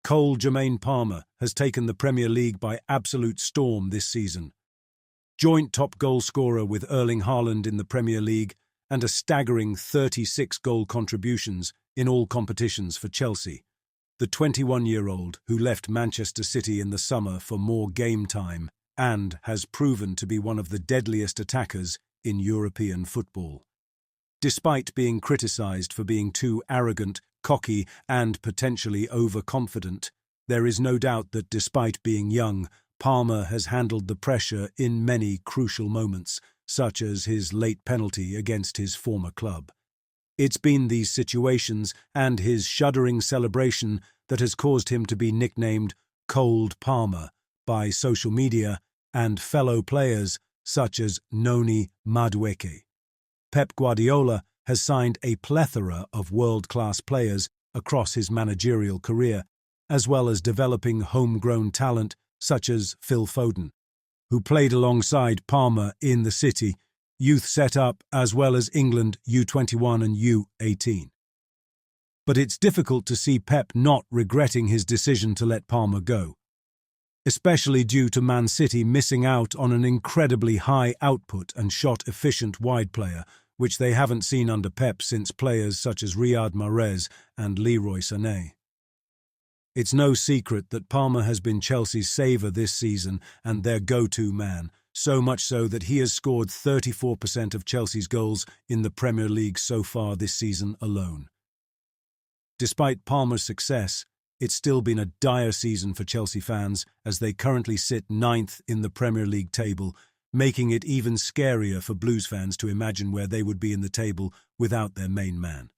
Cole Jermaine Palmer has taken the Premier League by absolute storm this season. Joint top goal scorer with Erling Haaland in the Premier League and a staggering 36 goal contributions in all competitions for Chelsea. The 21-year-old who left Manchester City in the summer for more game time and has proven to be one of the deadliest attackers in European football. Despite being criticised for being too arrogant, cocky and potentially overconfident, there is no doubt that despite being young, Palmer has handled the pressure in many crucial moments, such as his late penalty against his former club. It's been these situations and his shuddering celebration that has caused him to be nicknamed Cold Palmer by social media and fellow players such as Noni Madueke. Pep Guardiola has signed a plethora of world-class players across his managerial career, as well as developing homegrown talent such as Phil Foden, who played alongside Palmer in the City youth setup as well as England U21 and U18. But it's difficult to see Pep not regretting his decision to let Palmer go, especially due to Man City missing out on an incredibly high output and shot-efficient wide player, which they haven't seen under Pep since players such as Riyad Mahrez and Leroy Sané. It's no secret that Palmer has been Chelsea's saver this season and their go-to man, so much so that he has scored 34% of Chelsea's goals in the Premier League so far this season alone. Despite Palmer's success, it's still been a dire season for Chelsea fans as they currently sit 9th in the Premier League table, making it even scarier for Blues fans to imagine where they would be in the table without their main man.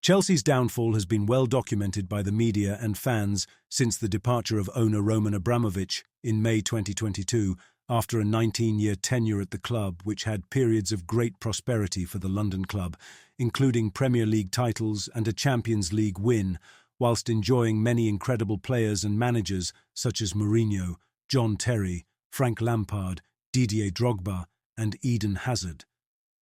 Chelsea's downfall has been well documented by the media and fans since the departure of owner Roman Abramovich in May 2022 after a 19-year tenure at the club, which had periods of great prosperity for the London club, including Premier League titles and a Champions League win, whilst enjoying many incredible players and managers such as Mourinho, John Terry, Frank Lampard, Didier Drogba, and Eden Hazard.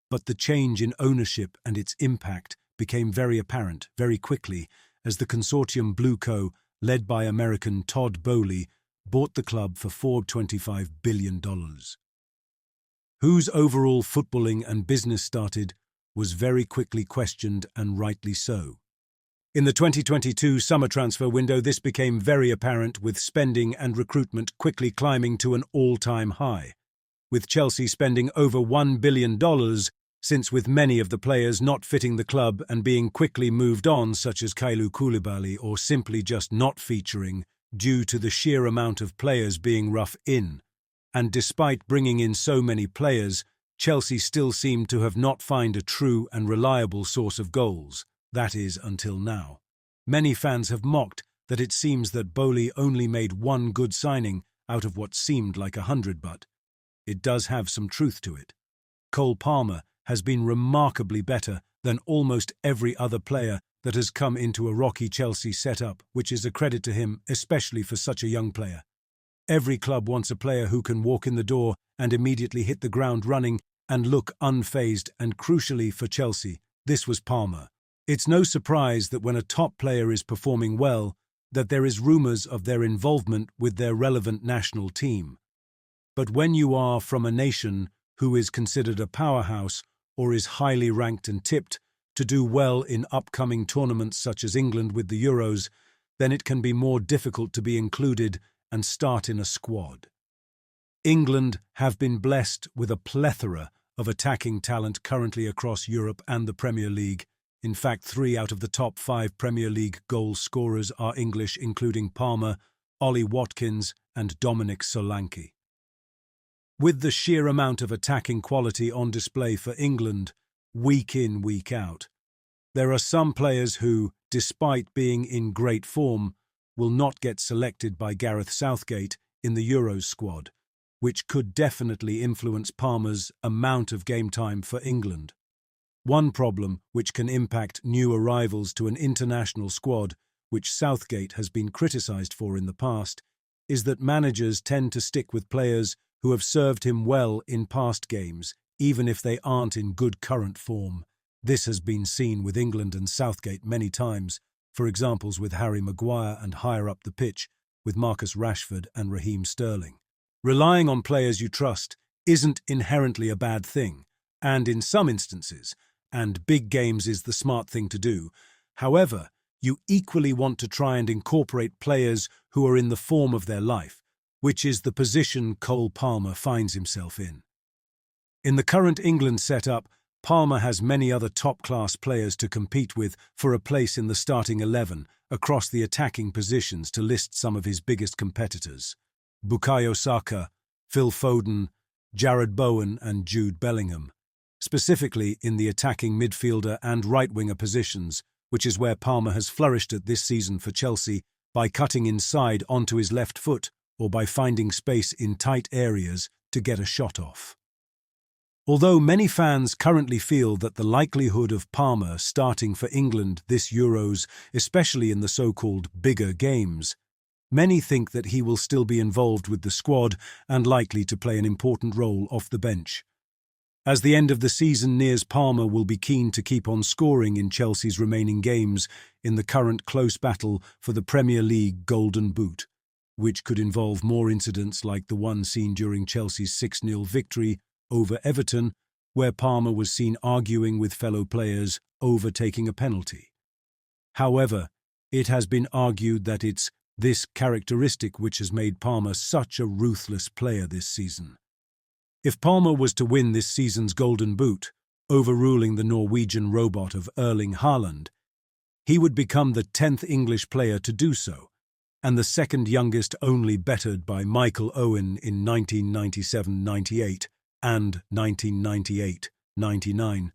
But the change in ownership and its impact became very apparent very quickly as the consortium Blue Co., led by American Todd Boehly, bought the club for $425 billion. Whose overall footballing and business started was very quickly questioned, and rightly so. In the 2022 summer transfer window, this became very apparent, with spending and recruitment quickly climbing to an all-time high, with Chelsea spending over $1 billion, since with many of the players not fitting the club and being quickly moved on, such as Kalidou Koulibaly, or simply just not featuring due to the sheer amount of players being rough in. And despite bringing in so many players, Chelsea still seemed to have not found a true and reliable source of goals, that is, until now. Many fans have mocked that it seems that Boehly only made one good signing out of what seemed like 100, but it does have some truth to it. Cole Palmer has been remarkably better than almost every other player that has come into a rocky Chelsea setup, which is a credit to him, especially for such a young player. Every club wants a player who can walk in the door and immediately hit the ground running and look unfazed, and crucially for Chelsea, this was Palmer. It's no surprise that when a top player is performing well, that there is rumours of their involvement with their relevant national team. But when you are from a nation who is considered a powerhouse or is highly ranked and tipped to do well in upcoming tournaments such as England with the Euros, then it can be more difficult to be included and start in a squad. England have been blessed with a plethora of attacking talent currently across Europe and the Premier League. In fact, 3 out of the top 5 Premier League goal scorers are English, including Palmer, Ollie Watkins and Dominic Solanke. With the sheer amount of attacking quality on display for England, week in, week out, there are some players who, despite being in great form, will not get selected by Gareth Southgate in the Euros squad, which could definitely influence Palmer's amount of game time for England. One problem which can impact new arrivals to an international squad, which Southgate has been criticised for in the past, is that managers tend to stick with players who have served him well in past games, even if they aren't in good current form. This has been seen with England and Southgate many times, for examples with Harry Maguire, and higher up the pitch with Marcus Rashford and Raheem Sterling. Relying on players you trust isn't inherently a bad thing, and in some instances, and big games is the smart thing to do. However, you equally want to try and incorporate players who are in the form of their life, which is the position Cole Palmer finds himself in. In the current England setup, Palmer has many other top-class players to compete with for a place in the starting 11 across the attacking positions, to list some of his biggest competitors: Bukayo Saka, Phil Foden, Jarrod Bowen and Jude Bellingham, specifically in the attacking midfielder and right-winger positions, which is where Palmer has flourished at this season for Chelsea by cutting inside onto his left foot or by finding space in tight areas to get a shot off. Although many fans currently feel that the likelihood of Palmer starting for England this Euros, especially in the so-called bigger games, many think that he will still be involved with the squad and likely to play an important role off the bench. As the end of the season nears, Palmer will be keen to keep on scoring in Chelsea's remaining games in the current close battle for the Premier League Golden Boot, which could involve more incidents like the one seen during Chelsea's 6-0 victory over Everton, where Palmer was seen arguing with fellow players over taking a penalty. However, it has been argued that it's this characteristic which has made Palmer such a ruthless player this season. If Palmer was to win this season's Golden Boot, overruling the Norwegian robot of Erling Haaland, he would become the 10th English player to do so, and the second youngest, only bettered by Michael Owen in 1997-98 and 1998-99,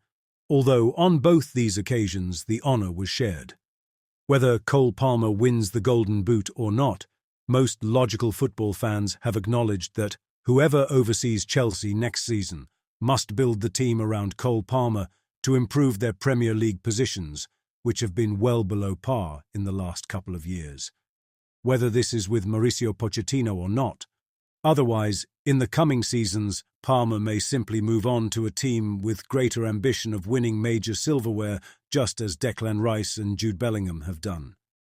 although on both these occasions the honour was shared. Whether Cole Palmer wins the Golden Boot or not, most logical football fans have acknowledged that whoever oversees Chelsea next season must build the team around Cole Palmer to improve their Premier League positions, which have been well below par in the last couple of years. Whether this is with Mauricio Pochettino or not, otherwise, in the coming seasons, Palmer may simply move on to a team with greater ambition of winning major silverware, just as Declan Rice and Jude Bellingham have done.